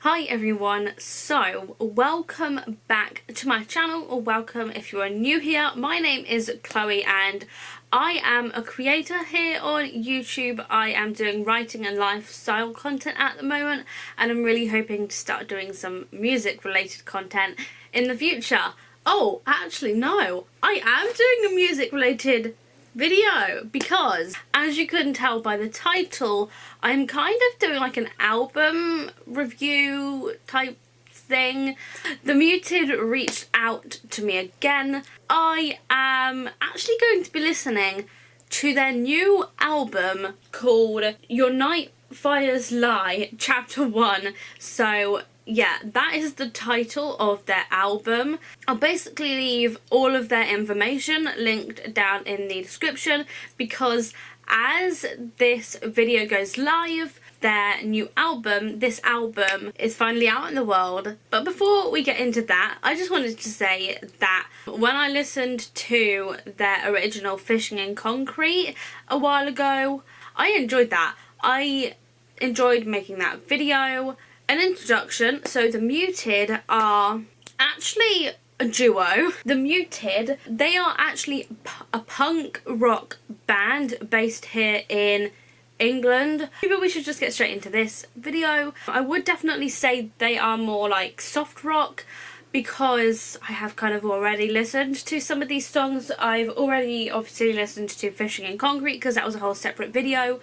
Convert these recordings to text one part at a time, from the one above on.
Hi everyone, so welcome back to my channel, or welcome if you are new here. My name is Chloe and I am a creator here on YouTube. I am doing writing and lifestyle content at the moment, and I'm really hoping to start doing some music related content in the future. Oh, actually no, I am doing a music related video because, as you couldn't tell by the title, I'm kind of doing like an album review type thing. The Muted reached out to me again. I am actually going to be listening to their new album called Your Nightfires Lie Chapter 1. So yeah, that is the title of their album. I'll basically leave all of their information linked down in the description, because as this video goes live, their new album, this album is finally out in the world. But before we get into that, I just wanted to say that when I listened to their original Fishing in Concrete a while ago, I enjoyed that. I enjoyed making that video. An introduction, so the Muted are actually a duo. The Muted, they are actually a punk rock band based here in England. Maybe we should just get straight into this video. I would definitely say they are more like soft rock, because I have kind of already listened to some of these songs. I've already obviously listened to Fishing in Concrete because that was a whole separate video.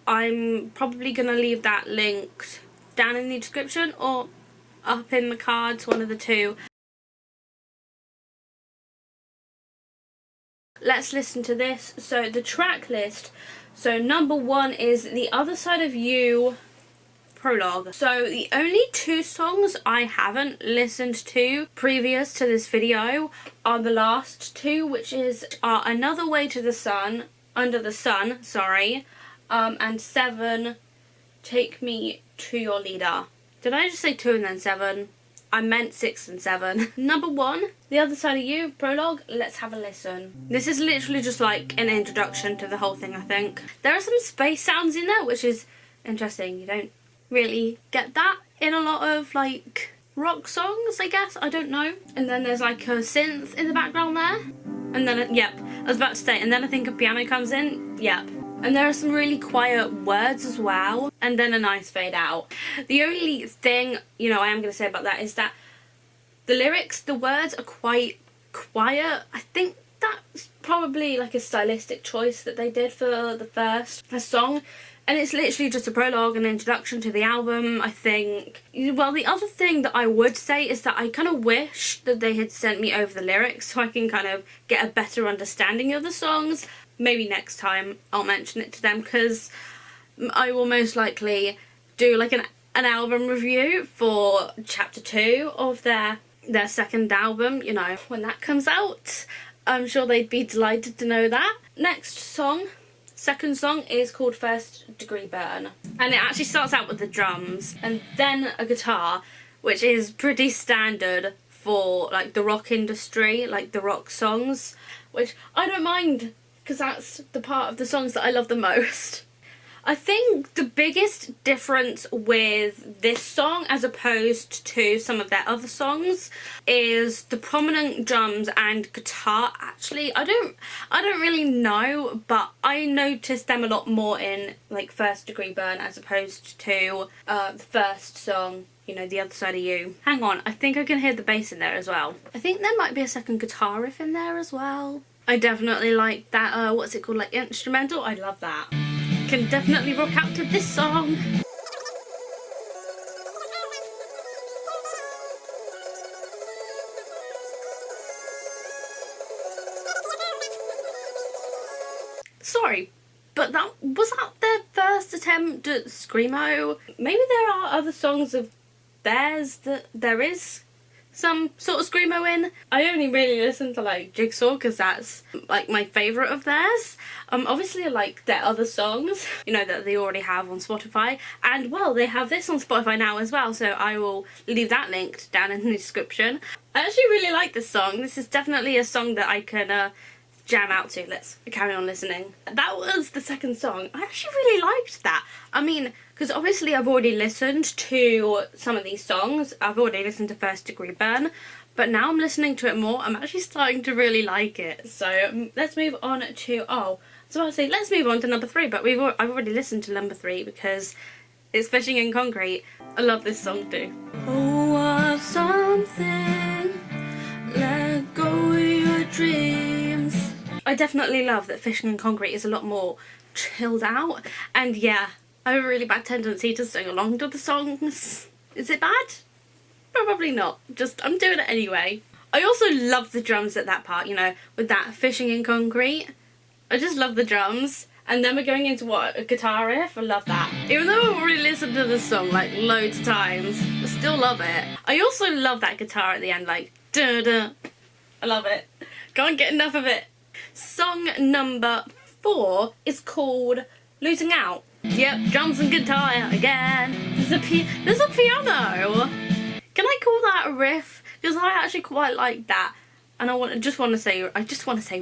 I'm probably going to leave that linked down in the description or up in the cards, one of the two. Let's listen to this. So the track list, so number 1 is The Other Side of You Prologue. So the only 2 songs I haven't listened to previous to this video are the last 2, which are Another Way to the Sun, Under the Sun, sorry, and 7, Take Me to Your Leader. Did I just say 2 and then 7? I meant 6 and 7. Number 1, The Other Side of You Prologue. Let's have a listen. This is literally just like an introduction to the whole thing, I think. There are some space sounds in there, which is interesting. You don't really get that in a lot of like rock songs, I guess. I don't know. And then there's like a synth in the background there. And then, yep, I was about to say, and then I think a piano comes in. Yep. And there are some really quiet words as well, and then a nice fade out. The only thing, I am going to say about that is that the lyrics, the words are quite quiet. I think that's probably like a stylistic choice that they did for the first song. And it's literally just a prologue and introduction to the album, I think. Well, the other thing that I would say is that I kind of wish that they had sent me over the lyrics so I can kind of get a better understanding of the songs. Maybe next time I'll mention it to them, because I will most likely do like an album review for chapter 2 of their second album, when that comes out. I'm sure they'd be delighted to know that. Next song, second song, is called First Degree Burn, and it actually starts out with the drums and then a guitar, which is pretty standard for like the rock industry, like the rock songs, which I don't mind, because that's the part of the songs that I love the most. I think the biggest difference with this song as opposed to some of their other songs is the prominent drums and guitar. Actually, I don't really know, but I noticed them a lot more in like First Degree Burn as opposed to the first song, The Other Side of You. Hang on, I think I can hear the bass in there as well. I think there might be a second guitar riff in there as well. I definitely like that, what's it called, like instrumental? I love that. Can definitely rock out to this song. Sorry, but was that their first attempt at Screamo? Maybe there are other songs of theirs that there is some sort of Screamo in. I only really listen to like Jigsaw because that's like my favourite of theirs. Obviously I like their other songs, that they already have on Spotify, and well, they have this on Spotify now as well, so I will leave that linked down in the description. I actually really like this song. This is definitely a song that I can jam out to. Let's carry on listening. That was the second song. I actually really liked that. I mean, because obviously I've already listened to some of these songs. I've already listened to First Degree Burn, but now I'm listening to it more. I'm actually starting to really like it. So let's move on to, oh, I was about to say let's move on to number 3, but I've already listened to number 3 because it's Fishing in Concrete. I love this song too. Oh, of something, let go of your dreams. I definitely love that Fishing in Concrete is a lot more chilled out, and yeah, I have a really bad tendency to sing along to the songs. Is it bad? Probably not. Just, I'm doing it anyway. I also love the drums at that part, you know, with that Fishing in Concrete. I just love the drums. And then we're going into what? A guitar riff? I love that. Even though I've already listened to this song like loads of times, I still love it. I also love that guitar at the end, like, da-da. I love it. Can't get enough of it. Song number 4 is called Losing Out. Yep, drums and guitar again. There's a piano. Can I call that a riff? Because I actually quite like that. And I just want to say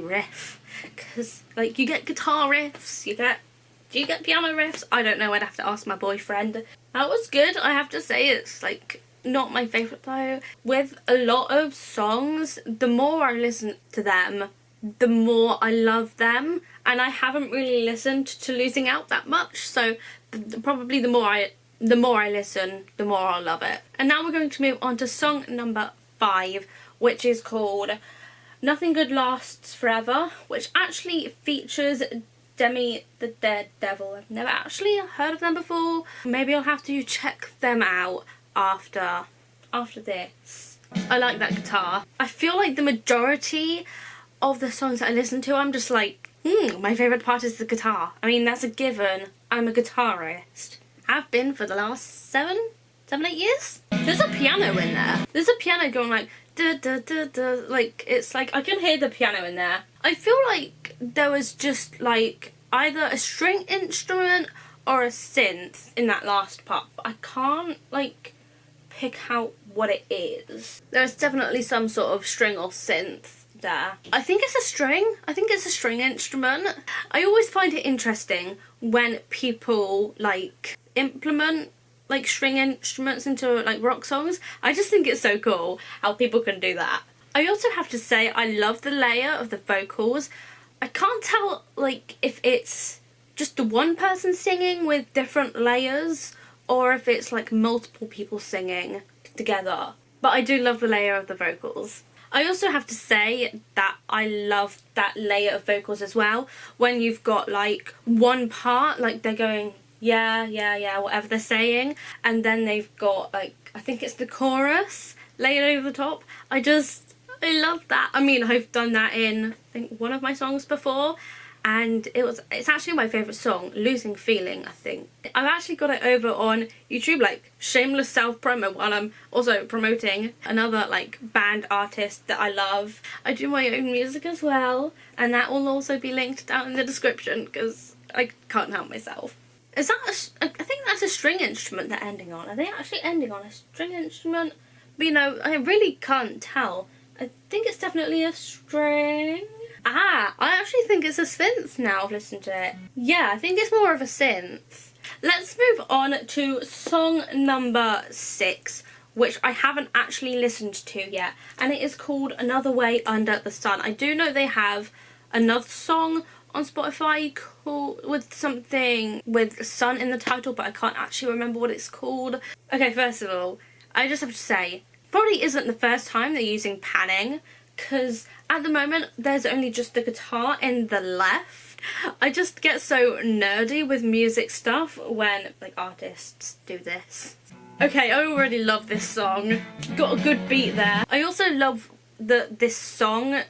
riff. Because, like, you get guitar riffs, do you get piano riffs? I don't know, I'd have to ask my boyfriend. That was good, I have to say. It's, like, not my favourite though. With a lot of songs, the more I listen to them, the more I love them. And I haven't really listened to Losing Out that much, so probably the more I listen, the more I'll love it. And now we're going to move on to song number 5, which is called Nothing Good Lasts Forever, which actually features Demi the Daredevil. I've never actually heard of them before. Maybe I'll have to check them out after this. I like that guitar. I feel like the majority of the songs that I listen to, I'm just like, my favourite part is the guitar. I mean, that's a given. I'm a guitarist. Have been for the last 7, 8 years. There's a piano in there. There's a piano going like, da, da, da, da. Like, it's like, I can hear the piano in there. I feel like there was just like either a string instrument or a synth in that last part, but I can't like pick out what it is. There's definitely some sort of string or synth there. I think it's a string. I think it's a string instrument. I always find it interesting when people like implement like string instruments into like rock songs. I just think it's so cool how people can do that. I also have to say I love the layer of the vocals. I can't tell like if it's just the one person singing with different layers or if it's like multiple people singing together. But I do love the layer of the vocals. I also have to say that I love that layer of vocals as well. When you've got like one part, like they're going yeah, yeah, yeah, whatever they're saying, and then they've got like, I think it's the chorus layered over the top. I love that. I mean, I've done that in, I think, one of my songs before, and it's actually my favourite song, Losing Feeling, I think. I've actually got it over on YouTube, like shameless self-promo, while I'm also promoting another like band artist that I love. I do my own music as well, and that will also be linked down in the description because I can't help myself. Is that I think that's a string instrument they're ending on. Are they actually ending on a string instrument? But you know, I really can't tell. I think it's definitely a string. I actually think it's a synth now I've listened to it. Yeah, I think it's more of a synth. Let's move on to song number 6, which I haven't actually listened to yet. And it is called Another Way Under the Sun. I do know they have another song on Spotify called with something with sun in the title, but I can't actually remember what it's called. Okay, first of all, I just have to say, probably isn't the first time they're using panning, because at the moment there's only just the guitar in the left. I just get so nerdy with music stuff when like artists do this. Okay, I already love this song. Got a good beat there. I also love this song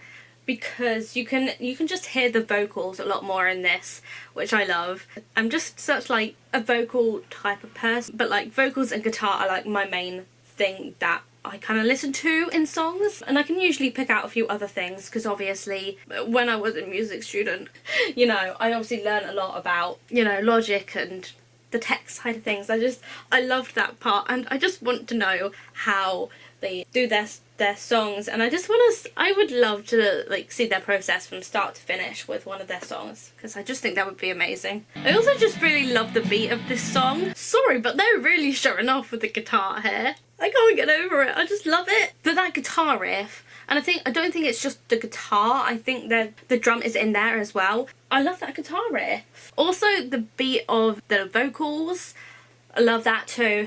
because you can just hear the vocals a lot more in this, which I love. I'm just such like a vocal type of person, but like vocals and guitar are like my main thing that I kind of listen to in songs, and I can usually pick out a few other things because obviously when I was a music student, you know, I obviously learned a lot about, you know, logic and the tech side of things. I loved that part, and I just want to know how they do their their songs, and I just want to, I would love to like see their process from start to finish with one of their songs, because I just think that would be amazing. I also just really love the beat of this song. Sorry, but they're really showing off with the guitar here. I can't get over it. I just love it. But that guitar riff, and I don't think it's just the guitar, I think that the drum is in there as well. I love that guitar riff. Also the beat of the vocals, I love that too.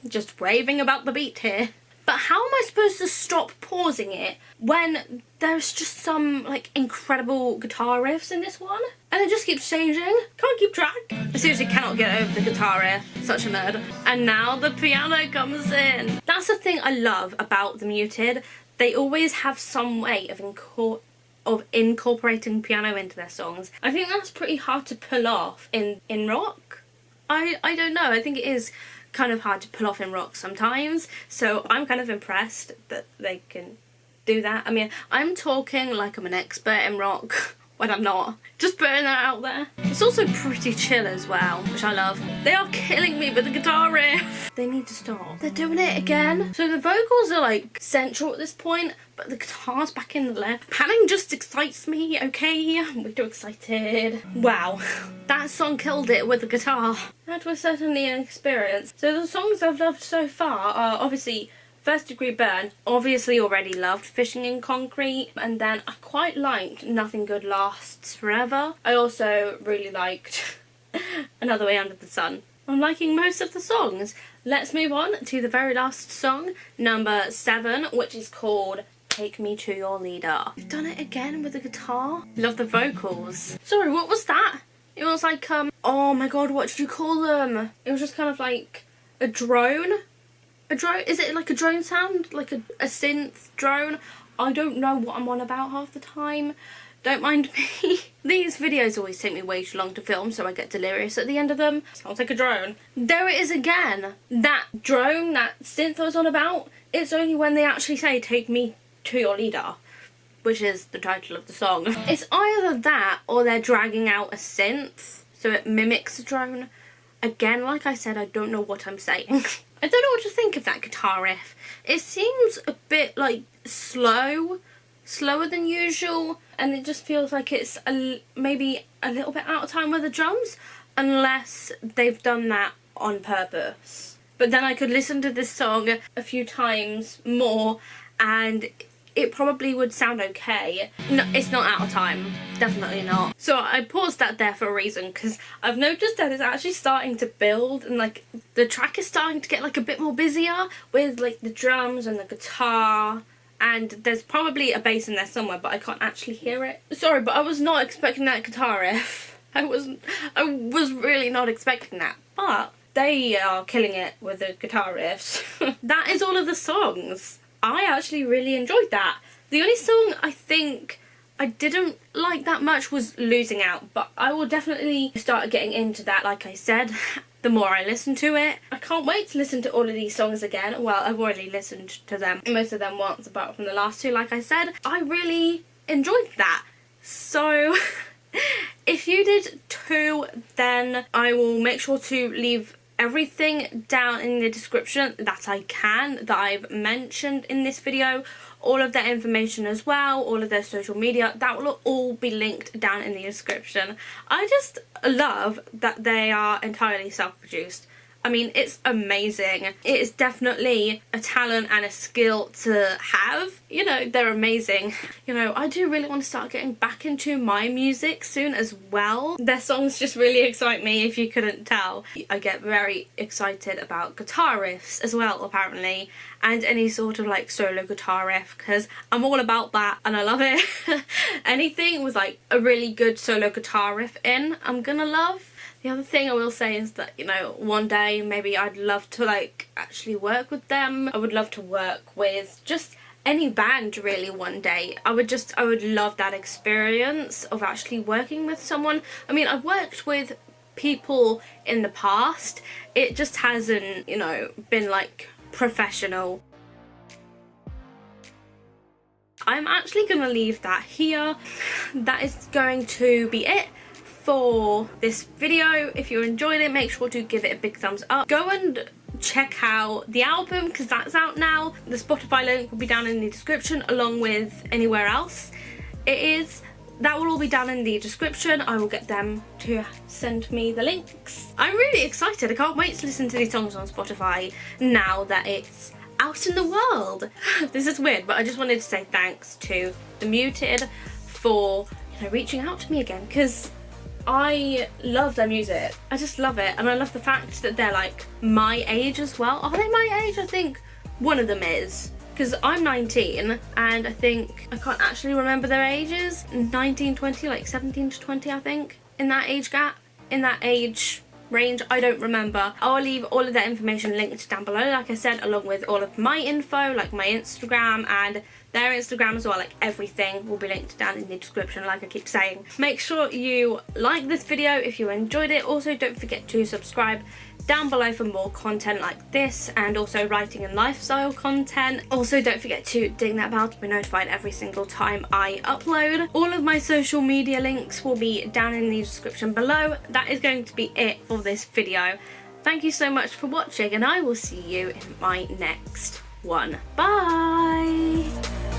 Just raving about the beat here. But how am I supposed to stop pausing it when there's just some like incredible guitar riffs in this one? And it just keeps changing. Can't keep track. I seriously cannot get over the guitar riff. Such a nerd. And now the piano comes in. That's the thing I love about the Muted. They always have some way of incorporating piano into their songs. I think that's pretty hard to pull off in rock. I don't know. I think it is kind of hard to pull off in rock sometimes, so I'm kind of impressed that they can do that. I mean, I'm talking like I'm an expert in rock when I'm not. Just putting that out there. It's also pretty chill as well, which I love. They are killing me with the guitar riff. They need to stop. They're doing it again. So the vocals are like central at this point, but the guitar's back in the left. Panning just excites me, okay? I'm too excited. Wow, that song killed it with the guitar. That was certainly an experience. So the songs I've loved so far are obviously First Degree Burn, obviously already loved Fishing in Concrete, and then I quite liked Nothing Good Lasts Forever. I also really liked Another Way Under the Sun. I'm liking most of the songs. Let's move on to the very last song, number 7, which is called Take Me to Your Leader. You've done it again with the guitar. Love the vocals. Sorry, what was that? It was like, oh my god, what did you call them? It was just kind of like a drone. A drone? Is it like a drone sound? Like a synth drone? I don't know what I'm on about half the time. Don't mind me. These videos always take me way too long to film, so I get delirious at the end of them. Sounds like a drone. There it is again. That drone, that synth I was on about, it's only when they actually say, take me to your leader, which is the title of the song. It's either that or they're dragging out a synth, so it mimics a drone. Again, like I said, I don't know what I'm saying. I don't know what to think of that guitar riff. It seems a bit like slower than usual, and it just feels like it's maybe a little bit out of time with the drums, unless they've done that on purpose. But then I could listen to this song a few times more and it probably would sound okay. No, it's not out of time. Definitely not. So I paused that there for a reason, because I've noticed that it's actually starting to build, and like the track is starting to get like a bit more busier with like the drums and the guitar, and there's probably a bass in there somewhere, but I can't actually hear it. Sorry, but I was not expecting that guitar riff. I was really not expecting that, but they are killing it with the guitar riffs. That is all of the songs. I actually really enjoyed that. The only song I think I didn't like that much was Losing Out, but I will definitely start getting into that, like I said, the more I listen to it. I can't wait to listen to all of these songs again. Well, I've already listened to them, most of them once, apart from the last two, like I said. I really enjoyed that. So if you did too, then I will make sure to leave everything down in the description that I can, that I've mentioned in this video, all of their information as well, all of their social media, that will all be linked down in the description. I just love that they are entirely self-produced. I mean, it's amazing. It is definitely a talent and a skill to have. You know, they're amazing. You know, I do really want to start getting back into my music soon as well. Their songs just really excite me, if you couldn't tell. I get very excited about guitar riffs as well, apparently, and any sort of like solo guitar riff, because I'm all about that and I love it. Anything with like a really good solo guitar riff in, I'm gonna love. The other thing I will say is that, you know, one day maybe I'd love to like actually work with them. I would love to work with just any band really one day. I would love that experience of actually working with someone. I mean, I've worked with people in the past. It just hasn't, you know, been like professional. I'm actually gonna leave that here. That is going to be it for this video. If you enjoyed it, make sure to give it a big thumbs up. Go and check out the album because that's out now. The Spotify link will be down in the description along with anywhere else it is. That will all be down in the description. I will get them to send me the links. I'm really excited. I can't wait to listen to these songs on Spotify now that it's out in the world. This is weird, but I just wanted to say thanks to The Muted for, you know, reaching out to me again, because I love their music. I just love it, and I love the fact that they're like my age as well. Are they my age? I think one of them is, because I'm 19 and I think, I can't actually remember their ages, 19, 20, like 17 to 20 I think, in that age gap, in that age range, I don't remember. I'll leave all of that information linked down below, like I said, along with all of my info, like my Instagram and their Instagram as well. Like everything will be linked down in the description, like I keep saying. Make sure you like this video if you enjoyed it. Also, don't forget to subscribe down below for more content like this, and also writing and lifestyle content. Also, don't forget to ding that bell to be notified every single time I upload. All of my social media links will be down in the description below. That is going to be it for this video. Thank you so much for watching, and I will see you in my next one. Bye!